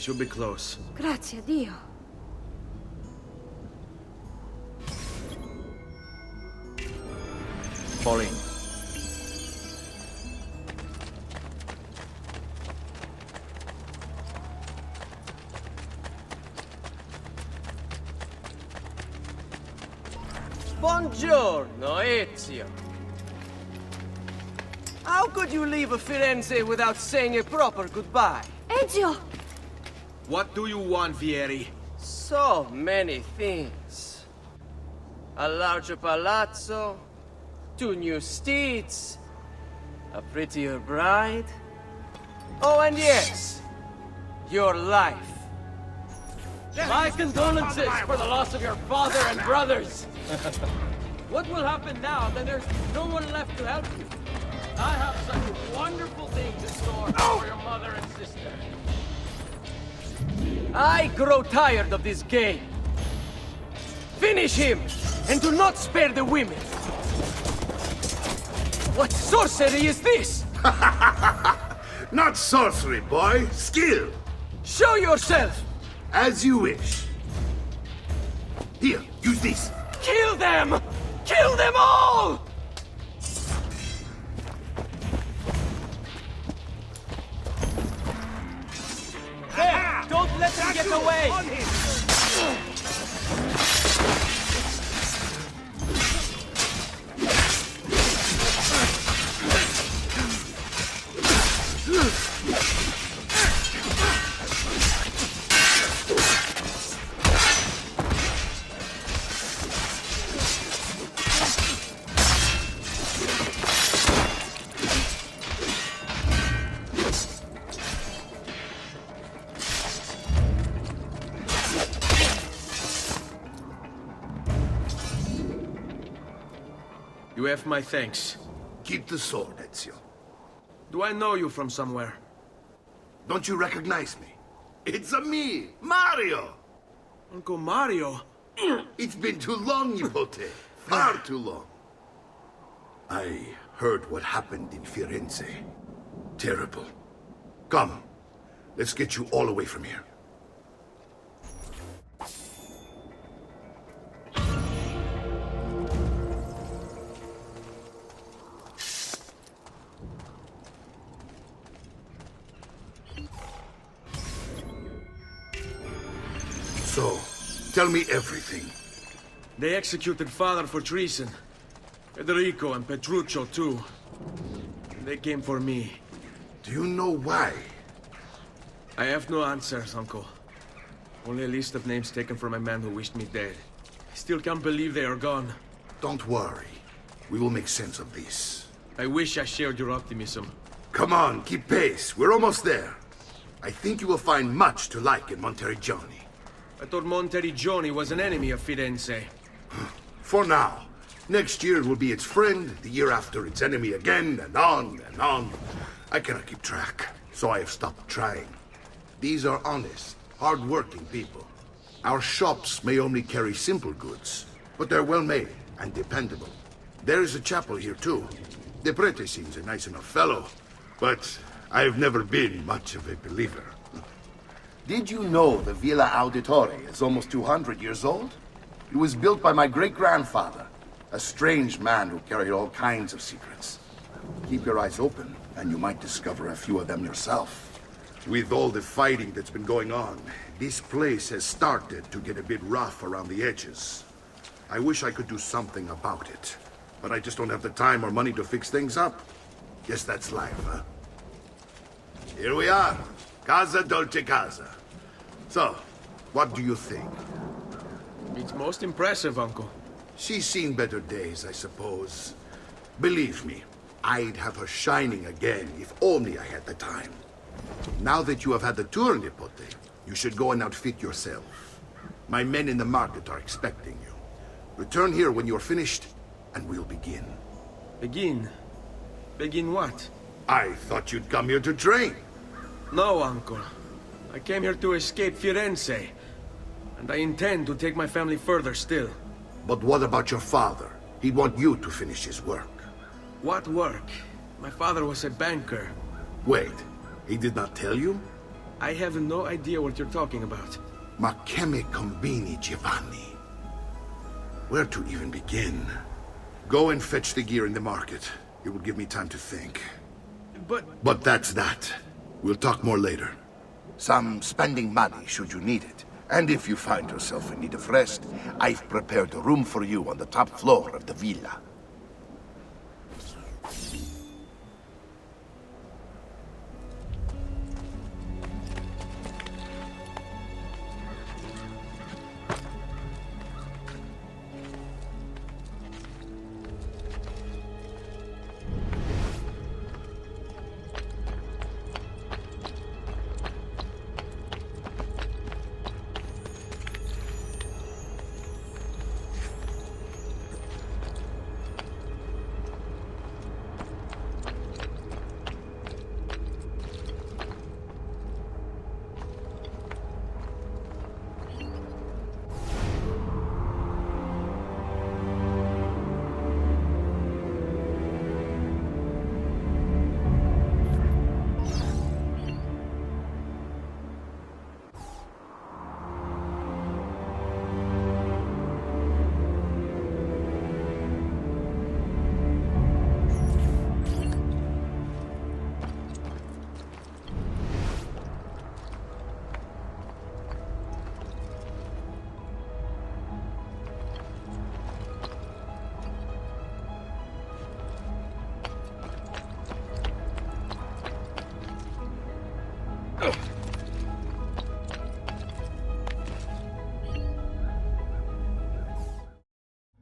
should be close. Grazie a Dio. Fall in. Buongiorno, Ezio. How could you leave Firenze without saying a proper goodbye? Ezio! What do you want, Vieri? So many things. A larger palazzo, 2 new steeds, a prettier bride. Oh, and yes, your life. My condolences for the loss of your father and brothers. What will happen now that there's no one left to help you? I have such wonderful things in store for your mother and sister. I grow tired of this game. Finish him, and do not spare the women. What sorcery is this? Not sorcery, boy. Skill. Show yourself! As you wish. Here, use this. Kill them! Kill them all! There! Don't let them get away! You have my thanks. Keep the sword, Ezio. Do I know you from somewhere? Don't you recognize me? It's a me, Mario! Uncle Mario? It's been too long, Nipote. Far too long. I heard what happened in Firenze. Terrible. Come, let's get you all away from here. So, tell me everything. They executed father for treason. Federico and Petruccio, too. They came for me. Do you know why? I have no answers, Uncle. Only a list of names taken from a man who wished me dead. I still can't believe they are gone. Don't worry. We will make sense of this. I wish I shared your optimism. Come on, keep pace. We're almost there. I think you will find much to like in Monteriggioni. I thought Monteriggioni was an enemy of Firenze. For now. Next year it will be its friend, the year after its enemy again, and on and on. I cannot keep track, so I have stopped trying. These are honest, hard-working people. Our shops may only carry simple goods, but they're well-made and dependable. There is a chapel here, too. The Prete seems a nice enough fellow, but I've never been much of a believer. Did you know the Villa Auditore is almost 200 years old? It was built by my great-grandfather, a strange man who carried all kinds of secrets. Keep your eyes open, and you might discover a few of them yourself. With all the fighting that's been going on, this place has started to get a bit rough around the edges. I wish I could do something about it, but I just don't have the time or money to fix things up. Guess that's life, huh? Here we are. Casa Dolce Casa. So, what do you think? It's most impressive, Uncle. She's seen better days, I suppose. Believe me, I'd have her shining again if only I had the time. Now that you have had the tour, Nipote, you should go and outfit yourself. My men in the market are expecting you. Return here when you're finished, and we'll begin. Begin? Begin what? I thought you'd come here to train. No, Uncle. I came here to escape Firenze. And I intend to take my family further still. But what about your father? He'd want you to finish his work. What work? My father was a banker. Wait, he did not tell you? I have no idea what you're talking about. Ma che me combini, Giovanni? Where to even begin? Go and fetch the gear in the market. It will give me time to think. But that's that. We'll talk more later. Some spending money should you need it. And if you find yourself in need of rest, I've prepared a room for you on the top floor of the villa.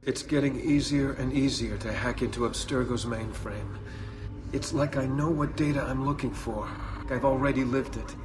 It's getting easier and easier to hack into Abstergo's mainframe. It's like I know what data I'm looking for. I've already lived it.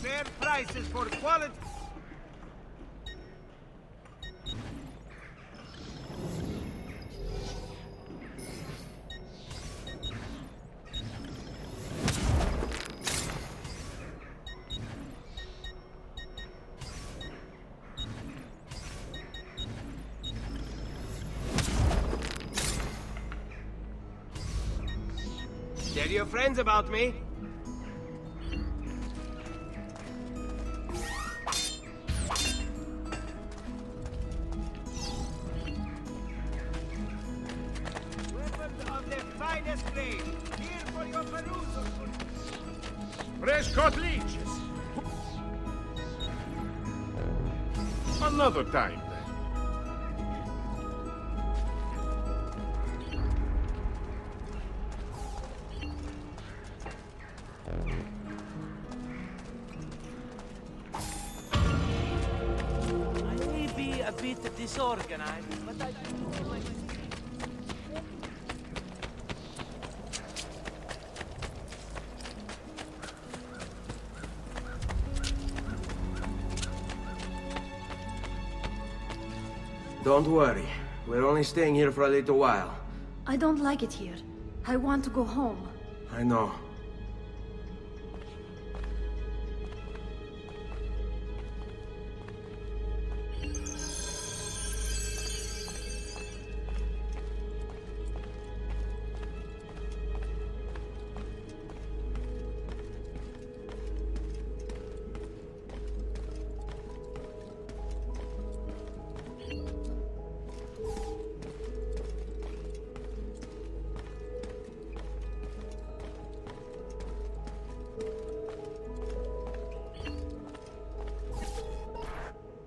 Fair prices for quality. Tell your friends about me. Prescott leeches. Another time, then. I may be a bit disorganized, but I do my... Don't worry. We're only staying here for a little while. I don't like it here. I want to go home. I know.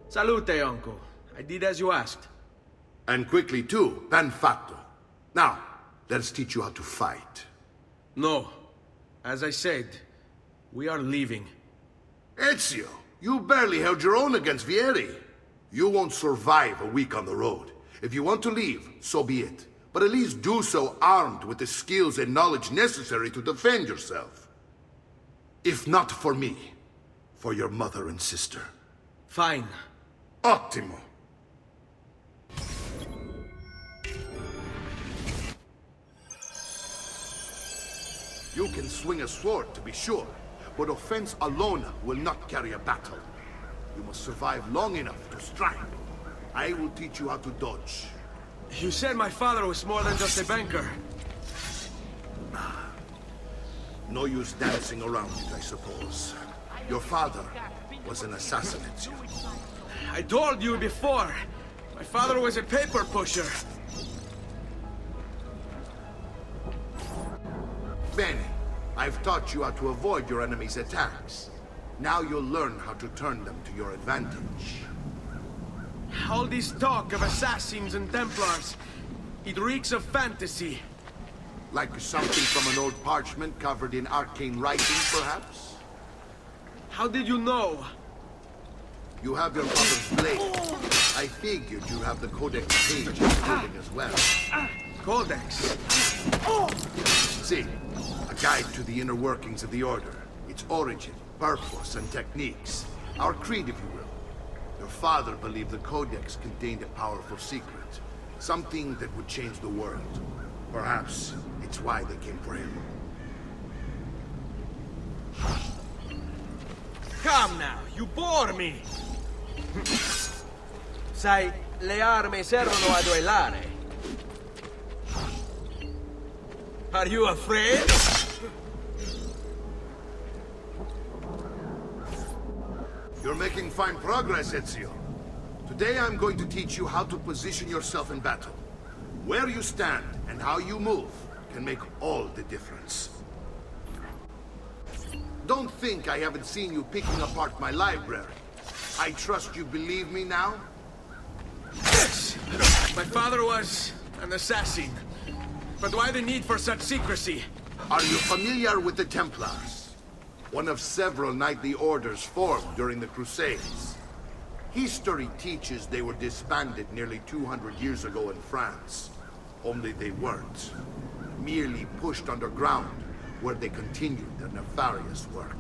Salute, uncle. I did as you asked. And quickly too, ben fatto. Now, let's teach you how to fight. No. As I said, we are leaving. Ezio, you barely held your own against Vieri. You won't survive a week on the road. If you want to leave, so be it. But at least do so armed with the skills and knowledge necessary to defend yourself. If not for me, for your mother and sister. Fine. Ottimo. You can swing a sword, to be sure, but offense alone will not carry a battle. You must survive long enough to strike. I will teach you how to dodge. You said my father was more than just a banker. No use dancing around it, I suppose. Your father was an assassin, Ezio. I told you before. My father was a paper pusher. Bene. I've taught you how to avoid your enemy's attacks. Now you'll learn how to turn them to your advantage. All this talk of assassins and Templars, it reeks of fantasy. Like something from an old parchment covered in arcane writing, perhaps? How did you know? You have your father's blade. I figured you have the Codex page including as well. Codex? See, a guide to the inner workings of the Order. Its origin, purpose, and techniques. Our creed, if you will. Your father believed the Codex contained a powerful secret. Something that would change the world. Perhaps it's why they came for him. Come now, you bore me! Sai, le armi servono a duellare. Are you afraid? You're making fine progress, Ezio. Today I'm going to teach you how to position yourself in battle. Where you stand and how you move can make all the difference. Don't think I haven't seen you picking apart my library. I trust you believe me now? Yes! My father was an assassin. But why the need for such secrecy? Are you familiar with the Templars? One of several knightly orders formed during the Crusades. History teaches they were disbanded nearly 200 years ago in France. Only they weren't. Merely pushed underground, where they continued their nefarious work.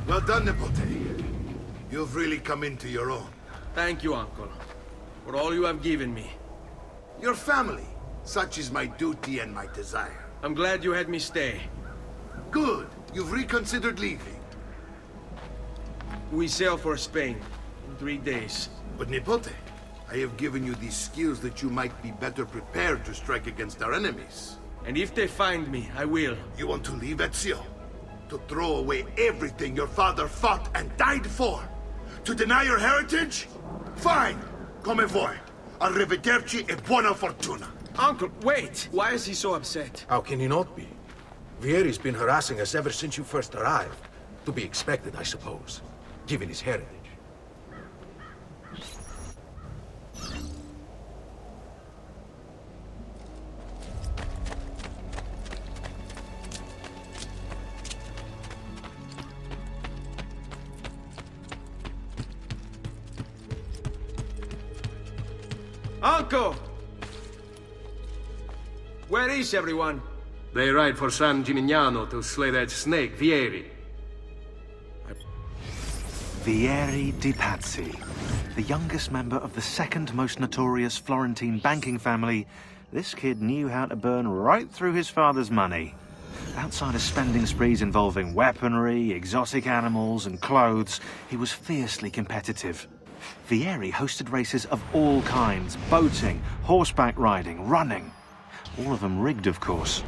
Well done, Nipote. You've really come into your own. Thank you, Uncle, for all you have given me. Your family. Such is my duty and my desire. I'm glad you had me stay. Good. You've reconsidered leaving. We sail for Spain in 3 days. But Nipote, I have given you these skills that you might be better prepared to strike against our enemies. And if they find me, I will. You want to leave, Ezio? To throw away everything your father fought and died for? To deny your heritage? Fine! Come vuoi. Arrivederci e buona fortuna. Uncle, wait! Why is he so upset? How can he not be? Vieri's been harassing us ever since you first arrived. To be expected, I suppose, given his heritage. Uncle! Where is everyone? They ride for San Gimignano to slay that snake, Vieri. Vieri di Pazzi. The youngest member of the second most notorious Florentine banking family, this kid knew how to burn right through his father's money. Outside of spending sprees involving weaponry, exotic animals and clothes, he was fiercely competitive. Vieri hosted races of all kinds, boating, horseback riding, running. All of them rigged, of course.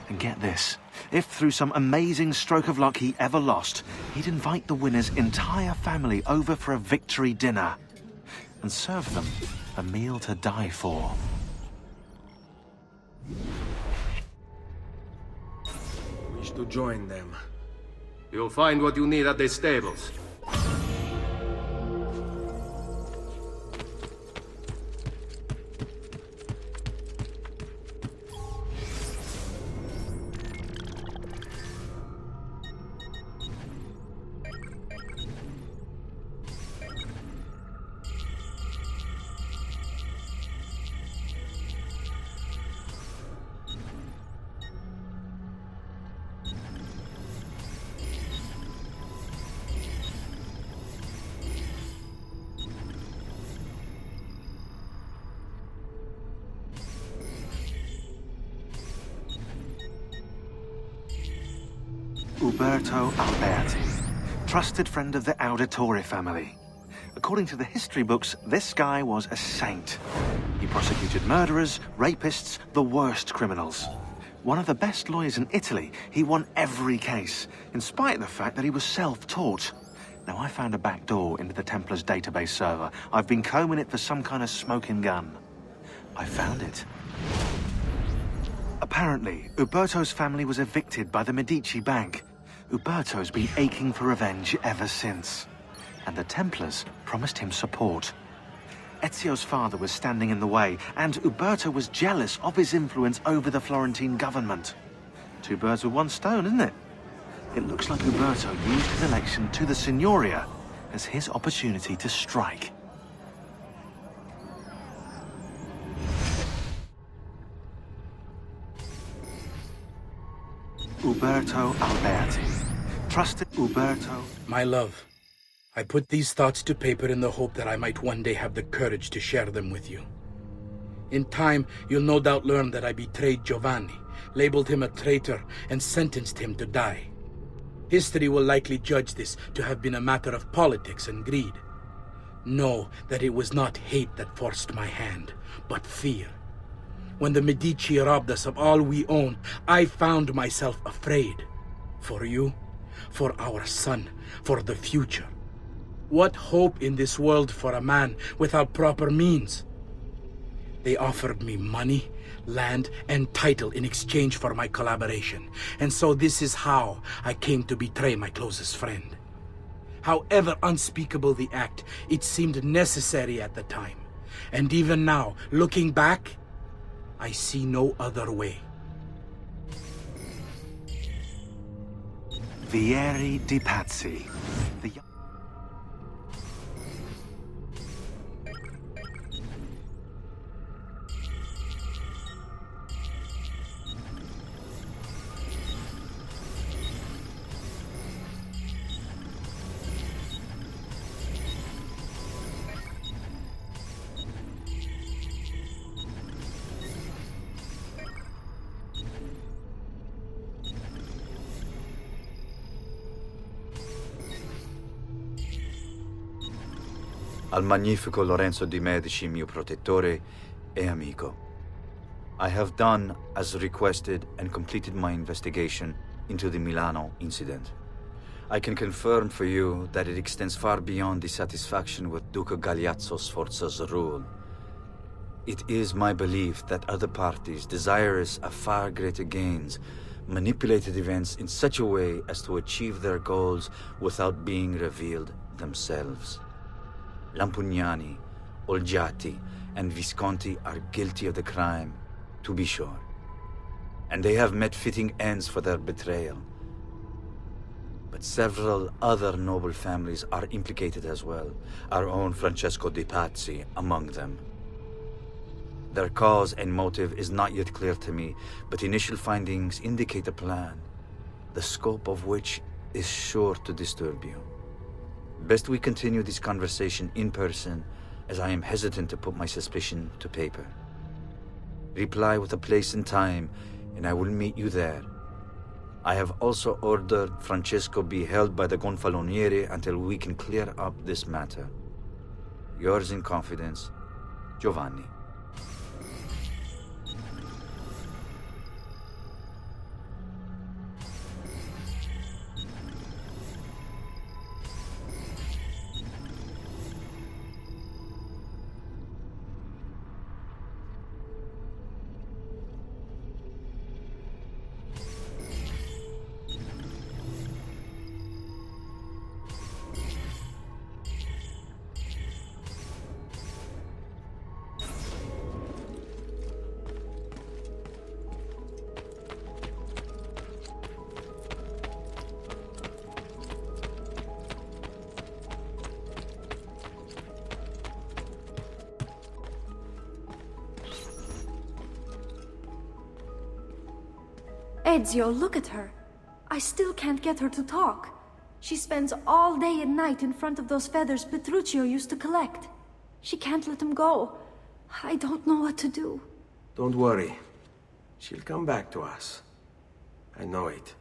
And get this, if through some amazing stroke of luck he ever lost, he'd invite the winner's entire family over for a victory dinner and serve them a meal to die for. Wish to join them. You'll find what you need at the stables. Uberto Alberti, trusted friend of the Auditore family. According to the history books, this guy was a saint. He prosecuted murderers, rapists, the worst criminals. One of the best lawyers in Italy, he won every case, in spite of the fact that he was self-taught. Now, I found a back door into the Templars' database server. I've been combing it for some kind of smoking gun. I found it. Apparently, Uberto's family was evicted by the Medici Bank. Uberto's been aching for revenge ever since. And the Templars promised him support. Ezio's father was standing in the way, and Uberto was jealous of his influence over the Florentine government. Two birds with one stone, isn't it? It looks like Uberto used his election to the Signoria as his opportunity to strike. Uberto Alberti. Trusted Uberto. My love, I put these thoughts to paper in the hope that I might one day have the courage to share them with you. In time, you'll no doubt learn that I betrayed Giovanni, labeled him a traitor, and sentenced him to die. History will likely judge this to have been a matter of politics and greed. Know that it was not hate that forced my hand, but fear. When the Medici robbed us of all we owned, I found myself afraid. For you, for our son, for the future. What hope in this world for a man without proper means? They offered me money, land, and title in exchange for my collaboration. And so this is how I came to betray my closest friend. However unspeakable the act, it seemed necessary at the time. And even now, looking back, I see no other way. Vieri di Pazzi. Al magnifico Lorenzo di Medici, mio protettore e amico. I have done as requested and completed my investigation into the Milano incident. I can confirm for you that it extends far beyond dissatisfaction with Duca Galeazzo Sforza's rule. It is my belief that other parties, desirous of far greater gains, manipulated events in such a way as to achieve their goals without being revealed themselves. Lampugnani, Olgiati, and Visconti are guilty of the crime, to be sure. And they have met fitting ends for their betrayal. But several other noble families are implicated as well, our own Francesco de' Pazzi among them. Their cause and motive is not yet clear to me, but initial findings indicate a plan, the scope of which is sure to disturb you. Best we continue this conversation in person, as I am hesitant to put my suspicion to paper. Reply with a place and time, and I will meet you there. I have also ordered Francesco be held by the Gonfaloniere until we can clear up this matter. Yours in confidence, Giovanni. Ezio, look at her. I still can't get her to talk. She spends all day and night in front of those feathers Petruchio used to collect. She can't let them go. I don't know what to do. Don't worry. She'll come back to us. I know it.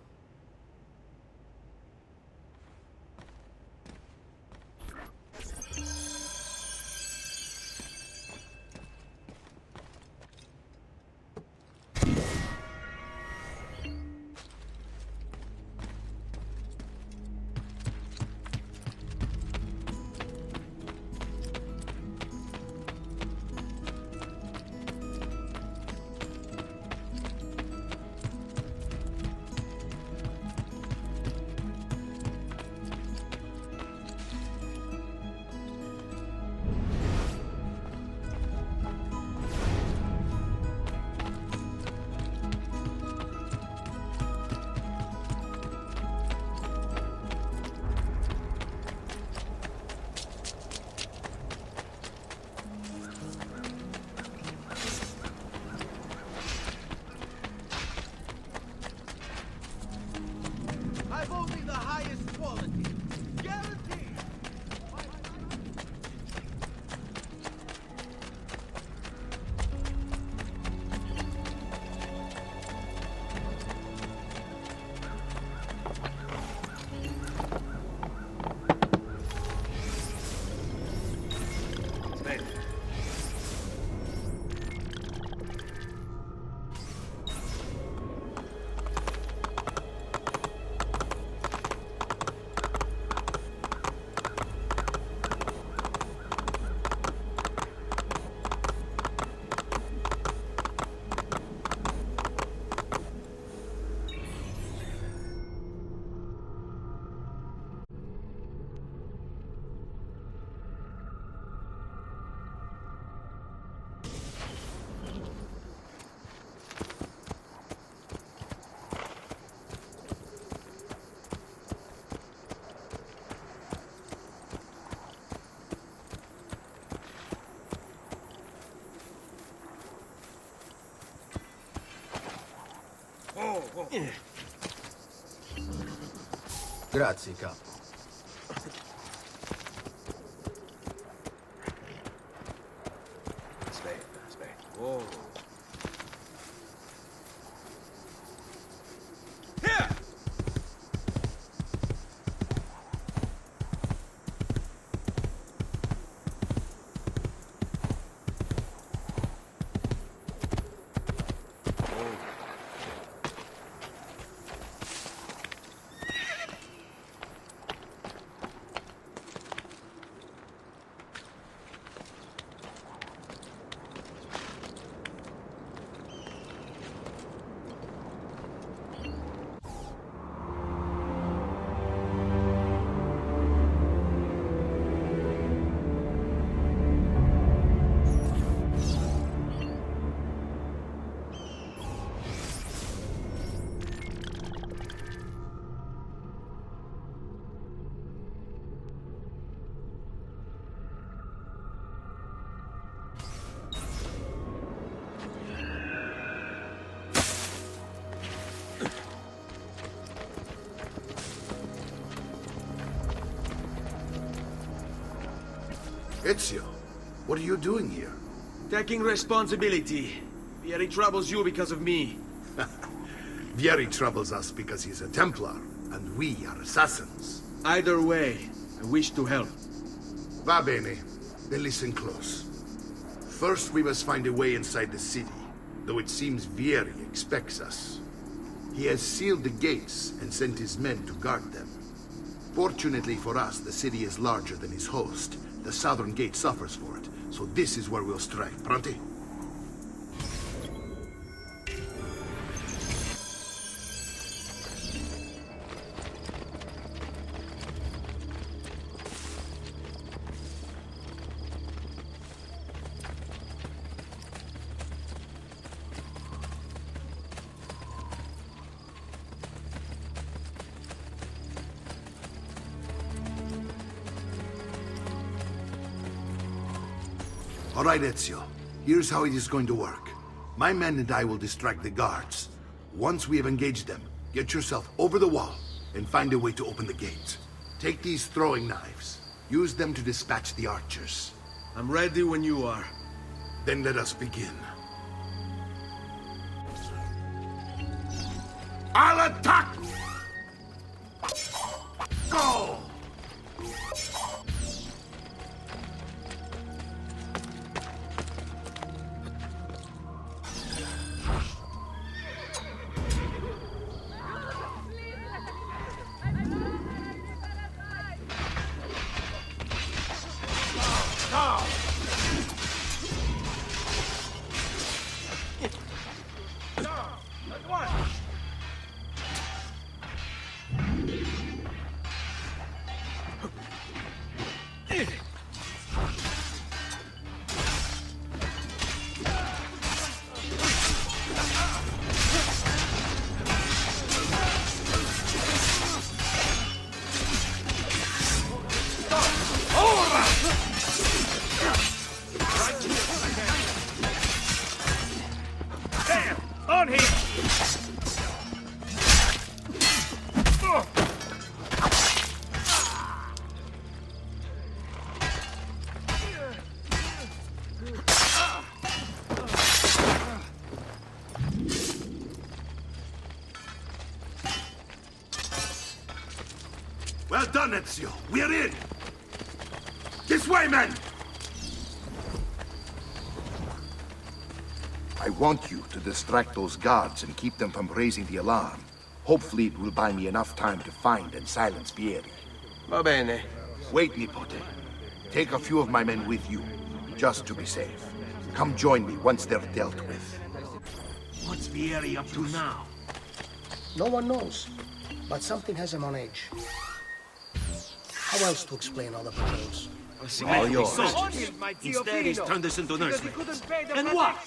I've only the highest quality. Guaranteed. Grazie, capo. Aspetta, aspetta. Oh. Ezio, what are you doing here? Taking responsibility. Vieri troubles you because of me. Vieri troubles us because he's a Templar, and we are assassins. Either way, I wish to help. Va bene. Then listen close. First, we must find a way inside the city, though it seems Vieri expects us. He has sealed the gates and sent his men to guard them. Fortunately for us, the city is larger than his host. The southern gate suffers for it, so this is where we'll strike. Pronti? All right, Ezio. Here's how it is going to work. My men and I will distract the guards. Once we have engaged them, get yourself over the wall and find a way to open the gate. Take these throwing knives. Use them to dispatch the archers. I'm ready when you are. Then let us begin. I'll attack! Go! Well done, Ezio. We're in! This way, men! I want you to distract those guards and keep them from raising the alarm. Hopefully it will buy me enough time to find and silence Vieri. Va bene. Wait, Nipote. Take a few of my men with you, just to be safe. Come join me once they're dealt with. What's Vieri up to now? No one knows, but something has him on edge. How else to explain all the patrols? All yours. Instead, he's turned us into nursemaids. And what?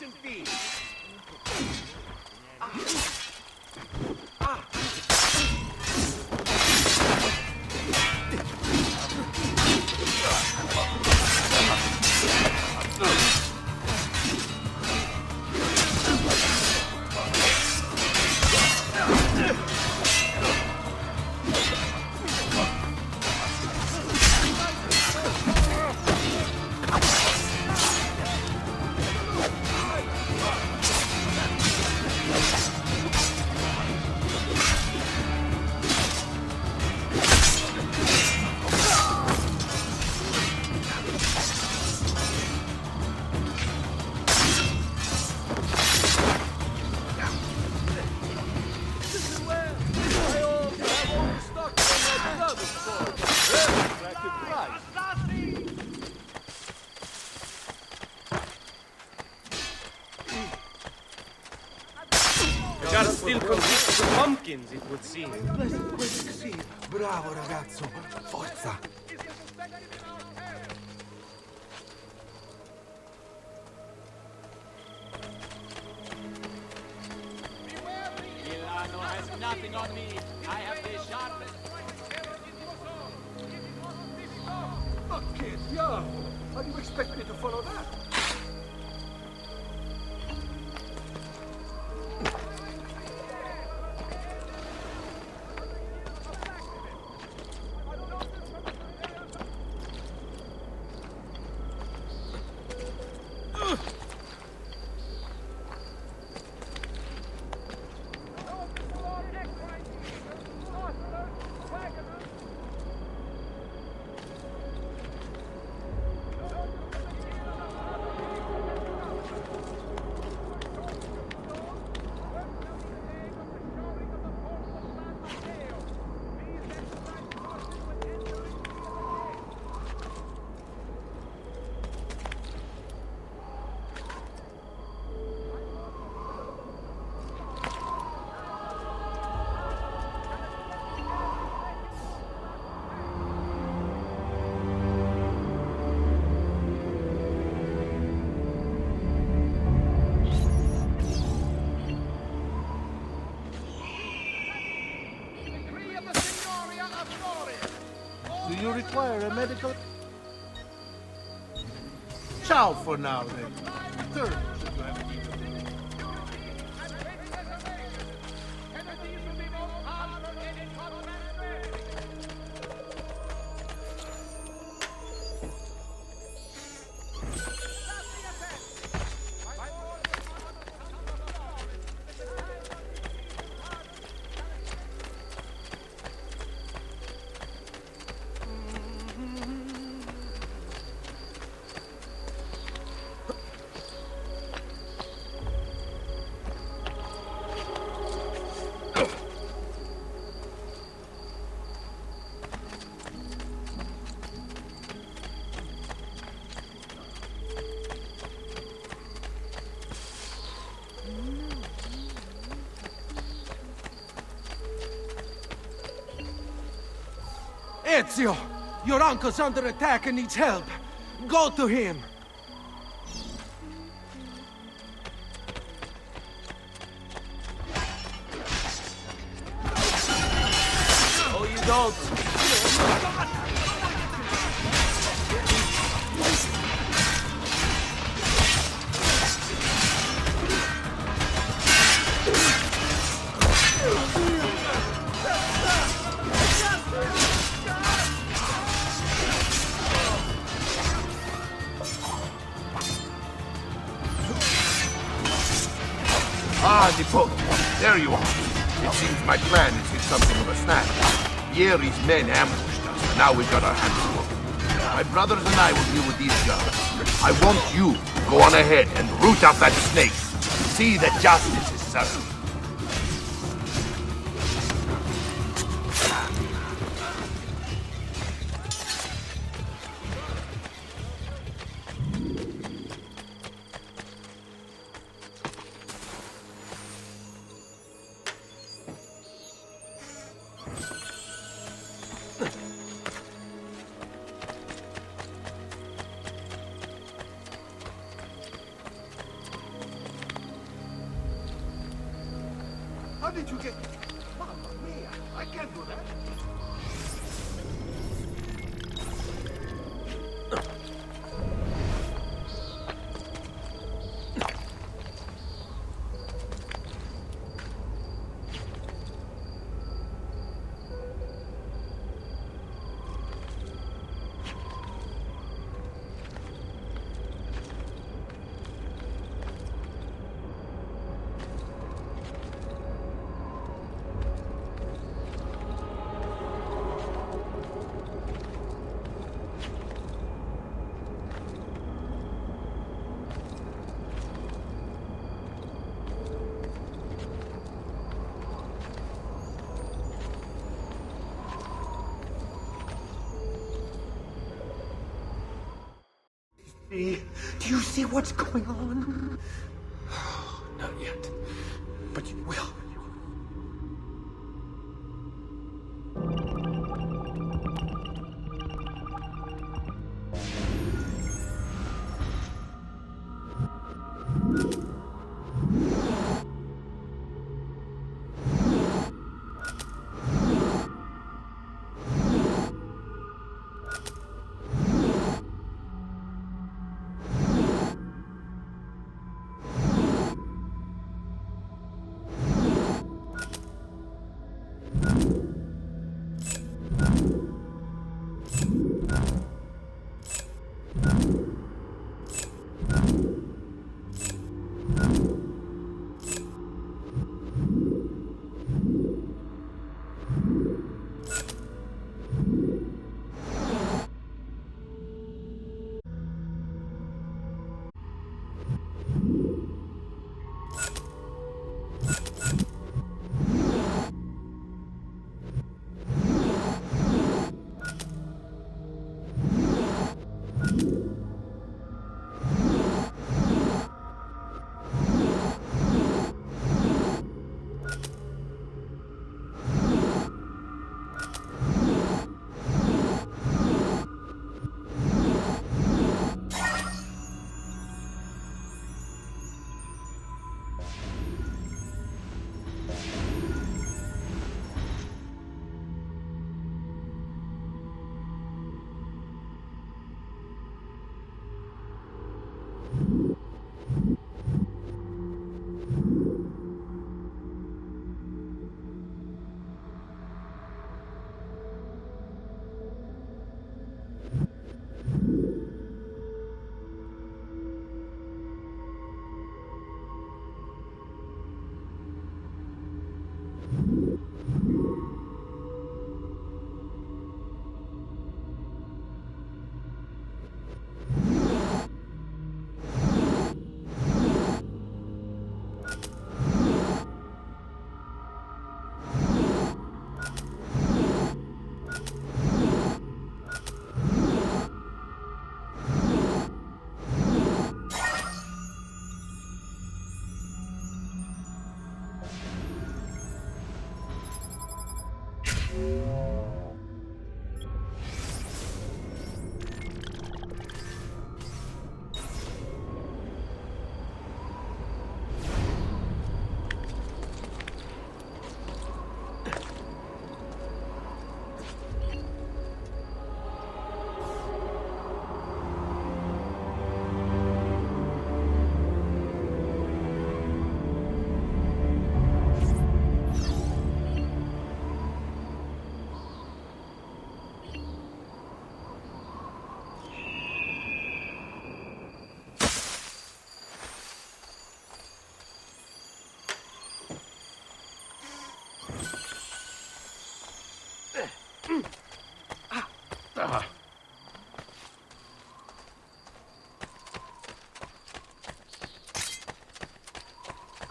Gotta still compete with the pumpkins, it would seem. Bravo, ragazzo. Forza. Milano has nothing on me. I have the sharpest... Kid, yeah. How do you expect me to follow that? require a medical... Ciao for now, then. Third, should you have need of it. Ezio! Your uncle's under attack and needs help. Go to him! Oh, you don't. Ah, Nippon, there you are. It seems my plan has hit something of a snag. Vieri's men ambushed us, and now we've got our hands full. My brothers and I will deal with these guards. I want you to go on ahead and root out that snake. See that justice is served. How did you get... Mamma mia, I can't do that. Do you see what's going on? Not yet, but you will.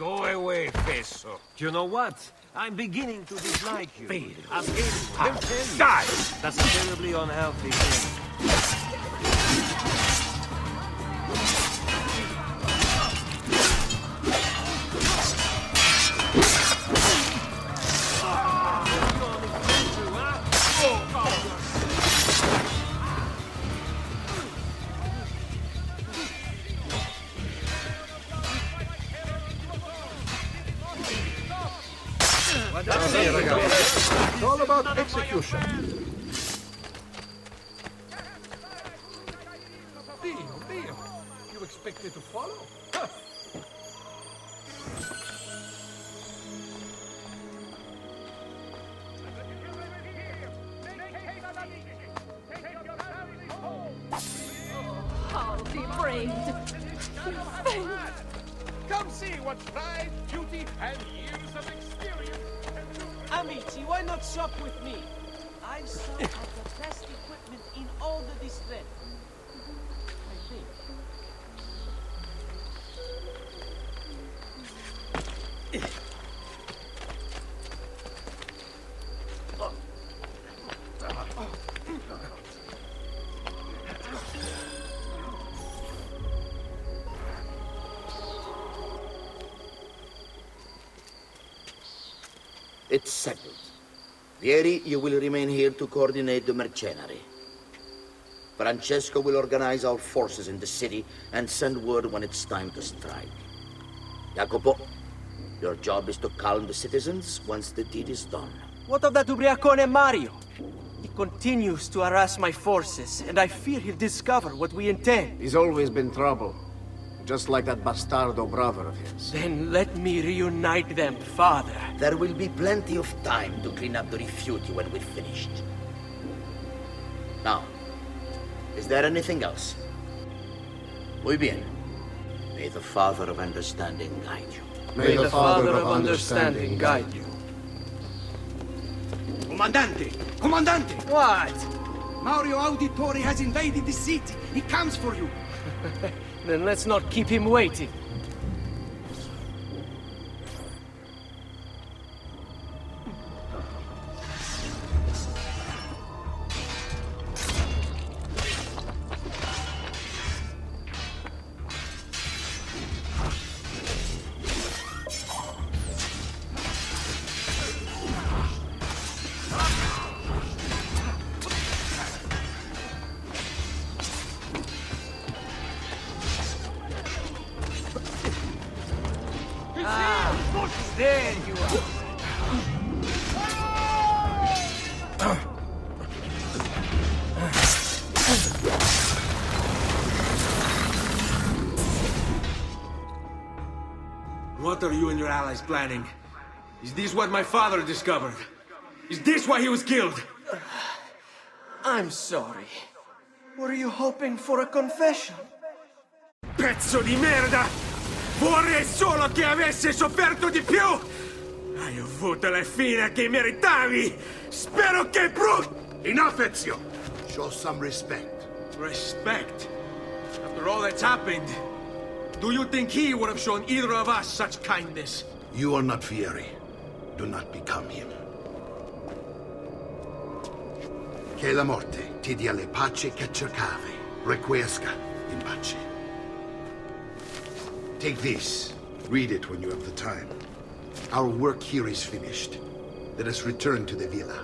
Go away, Fesso. You know what? I'm beginning to dislike you. Fail. As anyone can tell you. Die! That's a terribly unhealthy thing. It's all about execution. Dio. You expect me to follow? Huh. I'll be braved. Thank Come see what pride, duty, and years of experience can do. Amici, why not shop with me? I've some of the best equipment in all the district. I think. It's settled. Vieri, you will remain here to coordinate the mercenary. Francesco will organize our forces in the city and send word when it's time to strike. Jacopo, your job is to calm the citizens once the deed is done. What of that Ubriacone Mario? He continues to harass my forces, and I fear he'll discover what we intend. He's always been trouble. Just like that bastardo brother of his. Then let me reunite them, father. There will be plenty of time to clean up the refuge when we're finished. Now, is there anything else? Muy bien. May the Father of Understanding guide you. May the Father of Understanding guide you. Comandante! Comandante! What? Mario Auditore has invaded the city. He comes for you. Then let's not keep him waiting. There you are. What are you and your allies planning? Is this what my father discovered? Is this why he was killed? I'm sorry. Were you hoping for a confession? Pezzo di merda! Vorrei solo che avesse sofferto di più! Hai avuto la fine che meritavi! Spero che Enough, Ezio! Show some respect. Respect? After all that's happened, do you think he would have shown either of us such kindness? You are not Fieri. Do not become him. Che la morte ti dia le pace che cercavi. Requiesca in pace. Take this. Read it when you have the time. Our work here is finished. Let us return to the villa.